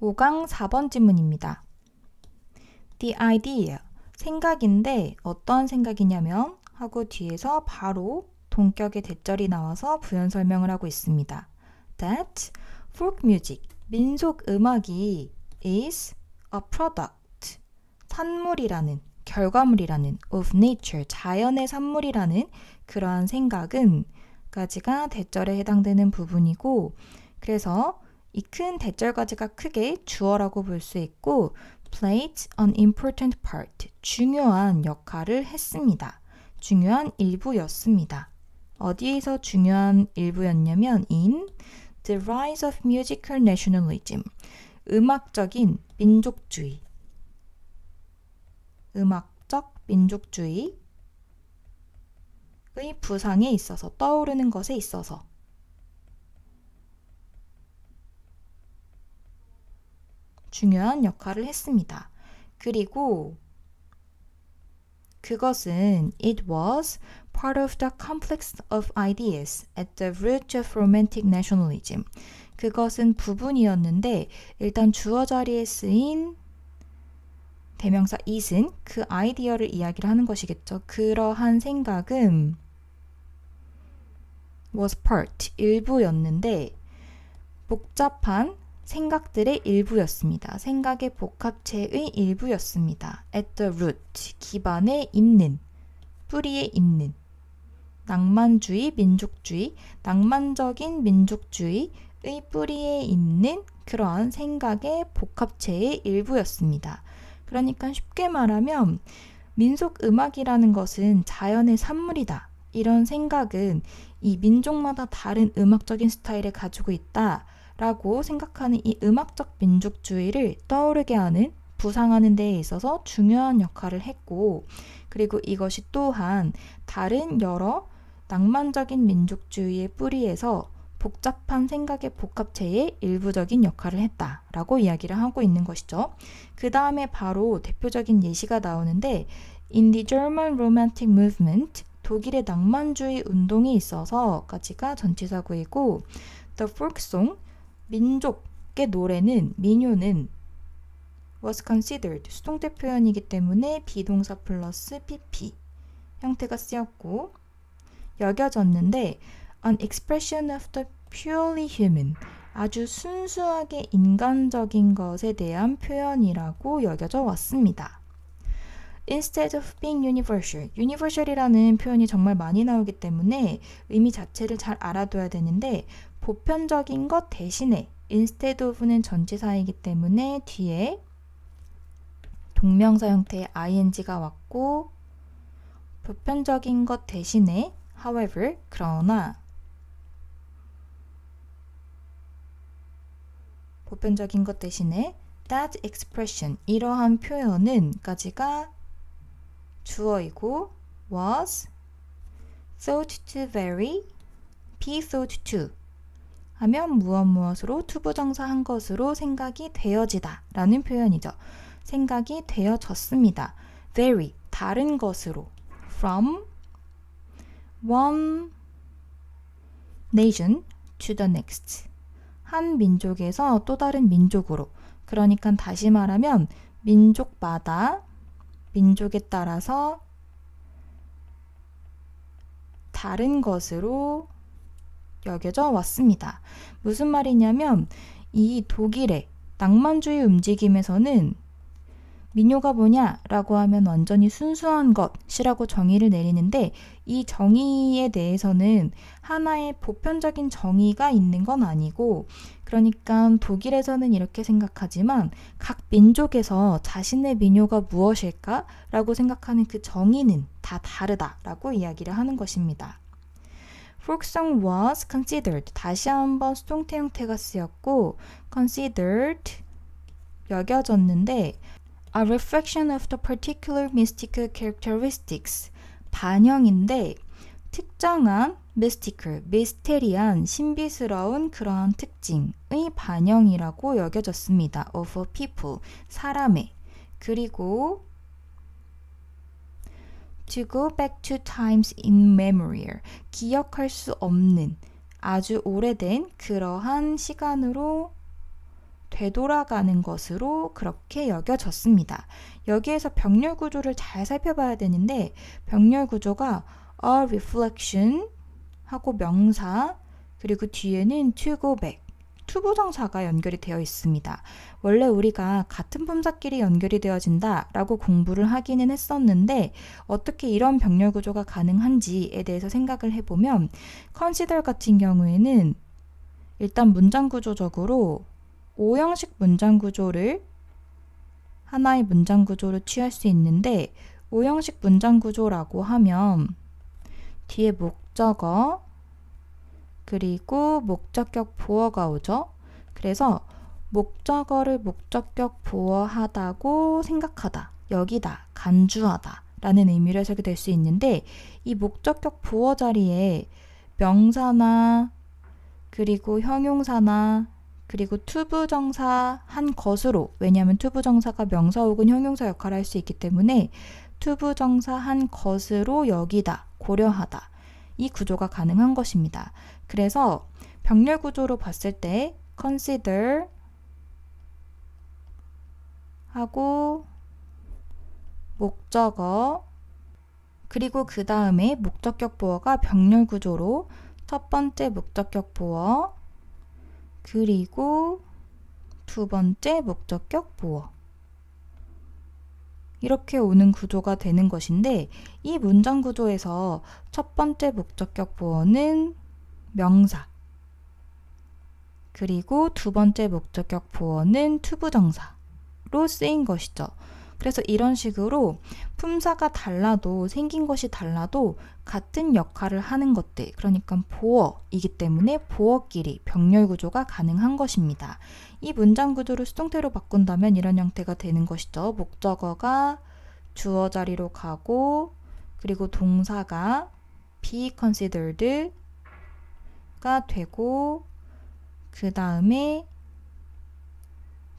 5강 4번 질문입니다. The idea, 생각인데 어떤 생각이냐면 하고 뒤에서 바로 동격의 대절이 나와서 부연 설명을 하고 있습니다. That folk music, 민속 음악이 is a product, 산물이라는, 결과물이라는 of nature, 자연의 산물이라는 그러한 생각은 까지가 대절에 해당되는 부분이고, 그래서 이 큰 대절까지가 크게 주어라고 볼 수 있고 played an important part, 중요한 역할을 했습니다. 중요한 일부였습니다. 어디에서 중요한 일부였냐면 in the rise of musical nationalism, 음악적인 민족주의, 음악적 민족주의의 부상에 있어서, 떠오르는 것에 있어서 중요한 역할을 했습니다. 그리고 그것은 it was part of the complex of ideas at the root of romantic nationalism. 그것은 부분이었는데 일단 주어 자리에 쓰인 대명사 it은 그 아이디어를 이야기를 하는 것이겠죠. 그러한 생각은 was part, 일부였는데 복잡한 생각들의 일부였습니다. 생각의 복합체의 일부였습니다. At the root, 기반에 있는, 뿌리에 있는 낭만주의, 민족주의, 낭만적인 민족주의의 뿌리에 있는 그러한 생각의 복합체의 일부였습니다. 그러니까 쉽게 말하면 민속음악이라는 것은 자연의 산물이다. 이런 생각은 이 민족마다 다른 음악적인 스타일을 가지고 있다. 라고 생각하는 이 음악적 민족주의를 떠오르게 하는, 부상하는 데에 있어서 중요한 역할을 했고, 그리고 이것이 또한 다른 여러 낭만적인 민족주의의 뿌리에서 복잡한 생각의 복합체의 일부적인 역할을 했다라고 이야기를 하고 있는 것이죠. 그 다음에 바로 대표적인 예시가 나오는데 In the German Romantic Movement, 독일의 낭만주의 운동이 있어서까지가 전치사구이고 The folk song, 민족의 노래는, 민요는 was considered, 수동태 표현이기 때문에 비동사 플러스 pp 형태가 쓰였고 여겨졌는데 an expression of the purely human, 아주 순수하게 인간적인 것에 대한 표현이라고 여겨져 왔습니다. Instead of being universal, universal이라는 표현이 정말 많이 나오기 때문에 의미 자체를 잘 알아둬야 되는데 보편적인 것 대신에 instead of는 전치사이기 때문에 뒤에 동명사 형태의 ing가 왔고 보편적인 것 대신에 however, 그러나 보편적인 것 대신에 that expression, 이러한 표현은 까지가 주어이고 was thought to vary, be thought to 하면 무엇으로 투부정사 한 것으로 생각이 되어지다 라는 표현이죠. 생각이 되어졌습니다. vary, 다른 것으로 from one nation to the next, 한 민족에서 또 다른 민족으로, 그러니까 다시 말하면 민족마다 민족에 따라서 다른 것으로 여겨져 왔습니다. 무슨 말이냐면 이 독일의 낭만주의 움직임에서는 민요가 뭐냐라고 하면 완전히 순수한 것이라고 정의를 내리는데 이 정의에 대해서는 하나의 보편적인 정의가 있는 건 아니고, 그러니까 독일에서는 이렇게 생각하지만 각 민족에서 자신의 민요가 무엇일까라고 생각하는 그 정의는 다 다르다라고 이야기를 하는 것입니다. Folksong was considered, 다시 한번 수동태 형태가 쓰였고 considered, 여겨졌는데 A reflection of the particular mystical characteristics, 반영인데 특정한 mystical, 미스테리한, 신비스러운 그러한 특징의 반영이라고 여겨졌습니다. of a people, 사람의. 그리고 to go back to times immemorial, 기억할 수 없는 아주 오래된 그러한 시간으로 되돌아가는 것으로 그렇게 여겨졌습니다. 여기에서 병렬 구조를 잘 살펴봐야 되는데 병렬 구조가 a reflection 하고 명사 그리고 뒤에는 to go back 투부정사가 연결이 되어 있습니다. 원래 우리가 같은 품사끼리 연결이 되어진다 라고 공부를 하기는 했었는데 어떻게 이런 병렬 구조가 가능한지에 대해서 생각을 해보면 consider 같은 경우에는 일단 문장 구조적으로 5형식 문장 구조를 하나의 문장 구조로 취할 수 있는데 5형식 문장 구조라고 하면 뒤에 목적어 그리고 목적격 보어가 오죠. 그래서 목적어를 목적격 보어하다고 생각하다, 여기다, 간주하다 라는 의미로 해석이 될 수 있는데 이 목적격 보어 자리에 명사나 그리고 형용사나 그리고 투부정사 한 것으로 왜냐하면 투부정사가 명사 혹은 형용사 역할을 할 수 있기 때문에 투부정사 한 것으로 여기다, 고려하다 이 구조가 가능한 것입니다. 그래서 병렬 구조로 봤을 때 consider 하고 목적어 그리고 그 다음에 목적격 보어가 병렬 구조로 첫 번째 목적격 보어 그리고 두 번째 목적격 보어 이렇게 오는 구조가 되는 것인데 이 문장 구조에서 첫 번째 목적격 보어는 명사 그리고 두 번째 목적격 보어는 투부정사로 쓰인 것이죠. 그래서 이런 식으로 품사가 달라도 생긴 것이 달라도 같은 역할을 하는 것들 그러니까 보어이기 때문에 보어끼리 병렬 구조가 가능한 것입니다. 이 문장 구조를 수동태로 바꾼다면 이런 형태가 되는 것이죠. 목적어가 주어 자리로 가고 그리고 동사가 be considered가 되고 그 다음에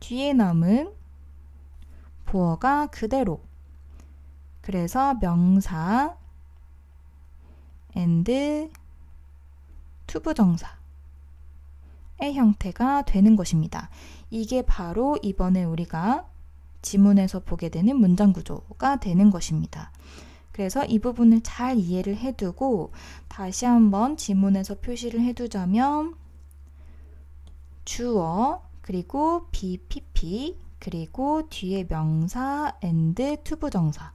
뒤에 남은 보어가 그대로 그래서 명사 and 투부정사의 형태가 되는 것입니다. 이게 바로 이번에 우리가 지문에서 보게 되는 문장 구조가 되는 것입니다. 그래서 이 부분을 잘 이해를 해두고 다시 한번 지문에서 표시를 해두자면 주어 그리고 BPP 그리고 뒤에 명사 and 투부정사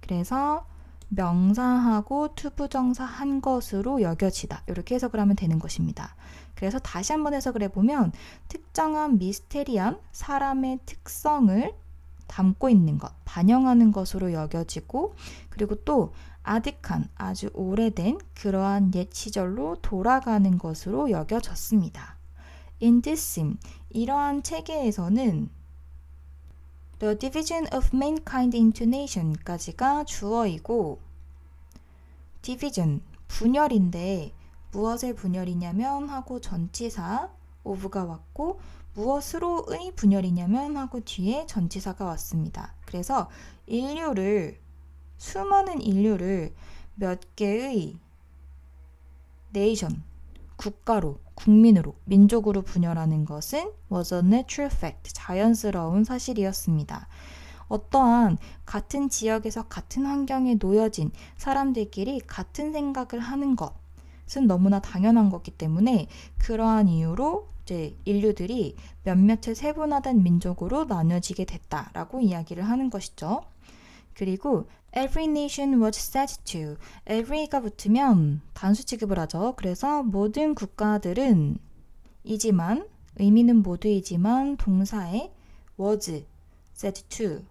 그래서 명사하고 투부정사 한 것으로 여겨지다 이렇게 해석을 하면 되는 것입니다. 그래서 다시 한번 해석을 해보면 특정한 미스테리한 사람의 특성을 담고 있는 것, 반영하는 것으로 여겨지고 그리고 또 아득한 아주 오래된 그러한 옛 시절로 돌아가는 것으로 여겨졌습니다. In this scene, 이러한 체계에서는 The division of mankind into nation까지가 주어이고 division, 분열인데 무엇의 분열이냐면 하고 전치사 of가 왔고 무엇으로의 분열이냐면 하고 뒤에 전치사가 왔습니다. 그래서 수많은 인류를 몇 개의 nation, 국가로, 국민으로, 민족으로 분열하는 것은 was a natural fact, 자연스러운 사실이었습니다. 어떠한 같은 지역에서 같은 환경에 놓여진 사람들끼리 같은 생각을 하는 것은 너무나 당연한 거기 때문에 그러한 이유로 이제 인류들이 몇몇의 세분화된 민족으로 나뉘어지게 됐다라고 이야기를 하는 것이죠. 그리고 every nation was set to, every가 붙으면 단수 취급을 하죠. 그래서 모든 국가들은 이지만, 의미는 모두이지만 동사에 was set to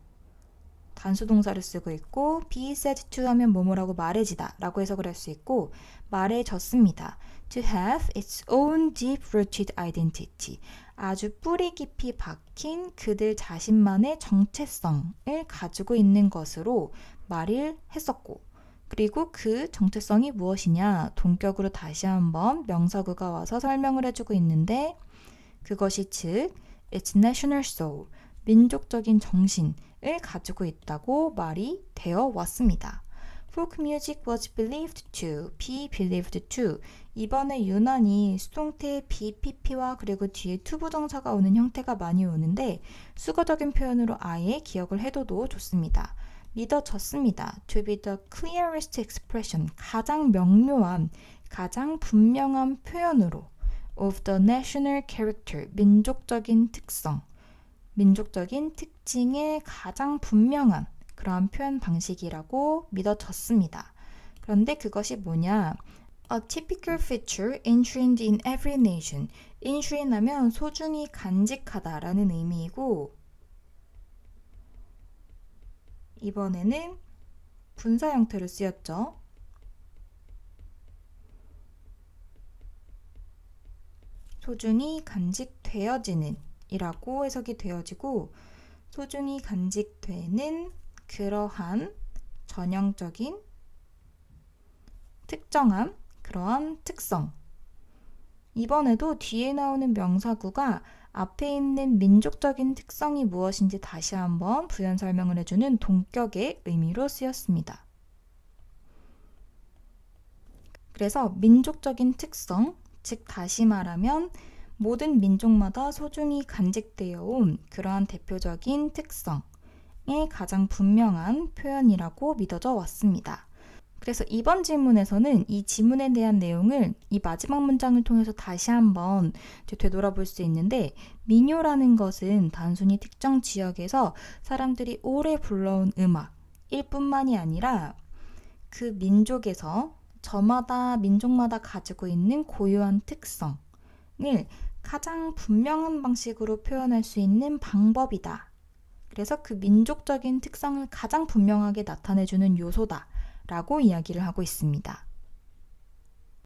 단수 동사를 쓰고 있고 be set to 하면 뭐뭐라고 말해지다 라고 해석을 할 수 있고 말해졌습니다. To have its own deep-rooted identity, 아주 뿌리 깊이 박힌 그들 자신만의 정체성을 가지고 있는 것으로 말을 했었고 그리고 그 정체성이 무엇이냐 동격으로 다시 한번 명사구가 와서 설명을 해주고 있는데 그것이 즉 its national soul, 민족적인 정신을 가지고 있다고 말이 되어 왔습니다. Folk music was believed to be believed to. 이번에 유난히 수동태에 BPP와 그리고 뒤에 to 부정사가 오는 형태가 많이 오는데 수거적인 표현으로 아예 기억을 해둬도 좋습니다. 믿어졌습니다. To be the clearest expression. 가장 명료한, 가장 분명한 표현으로 of the national character. 민족적인 특성. 민족적인 특징의 가장 분명한 그러한 표현 방식이라고 믿어졌습니다. 그런데 그것이 뭐냐? A typical feature enshrined in every nation. enshrined 하면 소중히 간직하다라는 의미이고 이번에는 분사 형태로 쓰였죠. 소중히 간직되어지는 이라고 해석이 되어지고 소중히 간직되는 그러한 전형적인 특정한 그러한 특성. 이번에도 뒤에 나오는 명사구가 앞에 있는 민족적인 특성이 무엇인지 다시 한번 부연 설명을 해주는 동격의 의미로 쓰였습니다. 그래서 민족적인 특성, 즉 다시 말하면 모든 민족마다 소중히 간직되어 온 그러한 대표적인 특성의 가장 분명한 표현이라고 믿어져 왔습니다. 그래서 이번 질문에서는 이 지문에 대한 내용을 이 마지막 문장을 통해서 다시 한번 되돌아볼 수 있는데 민요라는 것은 단순히 특정 지역에서 사람들이 오래 불러온 음악일 뿐만이 아니라 그 민족에서 저마다 민족마다 가지고 있는 고유한 특성을 가장 분명한 방식으로 표현할 수 있는 방법이다. 그래서 그 민족적인 특성을 가장 분명하게 나타내주는 요소다 라고 이야기를 하고 있습니다.